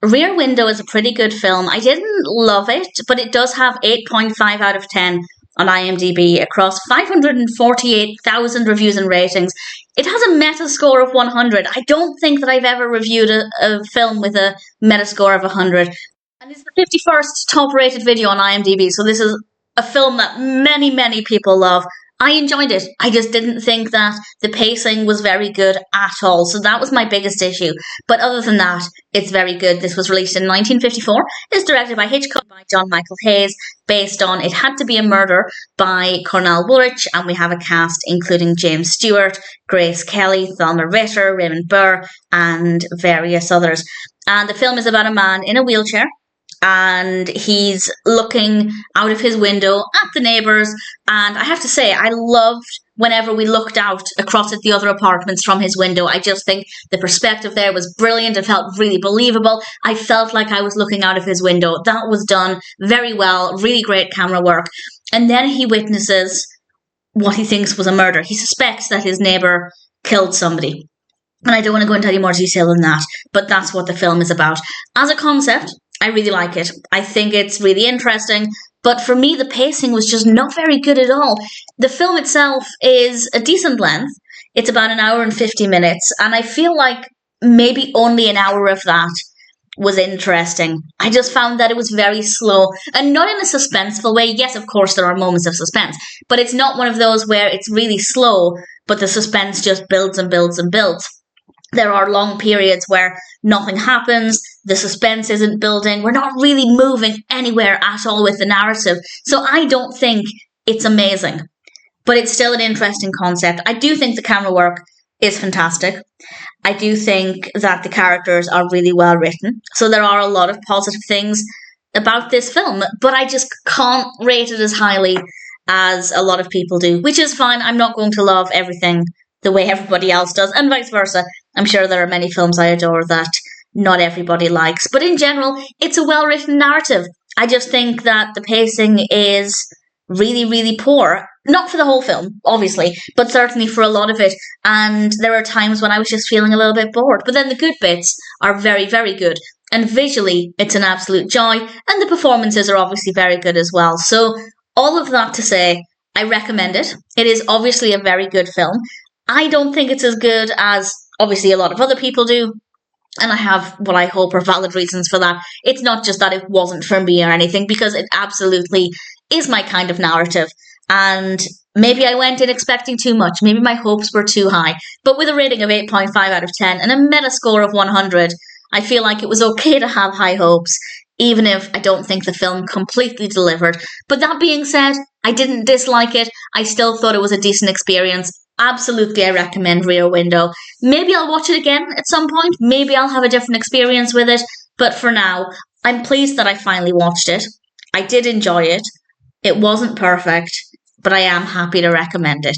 Rear Window is a pretty good film. I didn't love it, but it does have 8.5 out of 10 on IMDb across 548,000 reviews and ratings. It has a Metascore of 100. I don't think that I've ever reviewed a film with a Metascore of 100. And it's the 51st top rated video on IMDb, so this is a film that many, many people love. I enjoyed it. I just didn't think that the pacing was very good at all. So that was my biggest issue. But other than that, it's very good. This was released in 1954. It's directed by Hitchcock by John Michael Hayes, based on It Had to Be a Murder by Cornell Woolrich. And we have a cast including James Stewart, Grace Kelly, Thelma Ritter, Raymond Burr, and various others. And the film is about a man in a wheelchair. And he's looking out of his window at the neighbours. And I have to say, I loved whenever we looked out across at the other apartments from his window. I just think the perspective there was brilliant. It felt really believable. I felt like I was looking out of his window. That was done very well. Really great camera work. And then he witnesses what he thinks was a murder. He suspects that his neighbour killed somebody. And I don't want to go into any more detail than that, but that's what the film is about. As a concept, I really like it. I think it's really interesting. But for me, the pacing was just not very good at all. The film itself is a decent length. It's about an hour and 50 minutes. And I feel like maybe only an hour of that was interesting. I just found that it was very slow. And not in a suspenseful way. Yes, of course, there are moments of suspense. But it's not one of those where it's really slow, but the suspense just builds and builds and builds. There are long periods where nothing happens, the suspense isn't building, we're not really moving anywhere at all with the narrative. So I don't think it's amazing, but it's still an interesting concept. I do think the camera work is fantastic. I do think that the characters are really well written. So there are a lot of positive things about this film, but I just can't rate it as highly as a lot of people do, which is fine. I'm not going to love everything the way everybody else does, and vice versa. I'm sure there are many films I adore that not everybody likes, but in general, it's a well-written narrative. I just think that the pacing is really, really poor. Not for the whole film, obviously, but certainly for a lot of it. And there are times when I was just feeling a little bit bored. But then the good bits are very, very good. And visually, it's an absolute joy. And the performances are obviously very good as well. So all of that to say, I recommend it. It is obviously a very good film. I don't think it's as good as, obviously, a lot of other people do. And I have what I hope are valid reasons for that. It's not just that it wasn't for me or anything, because it absolutely is my kind of narrative. And maybe I went in expecting too much. Maybe my hopes were too high. But with a rating of 8.5 out of 10 and a Metascore of 100, I feel like it was okay to have high hopes, even if I don't think the film completely delivered. But that being said, I didn't dislike it. I still thought it was a decent experience. Absolutely, I recommend Rear Window. Maybe I'll watch it again at some point. Maybe I'll have a different experience with it. But for now, I'm pleased that I finally watched it. I did enjoy it. It wasn't perfect, but I am happy to recommend it.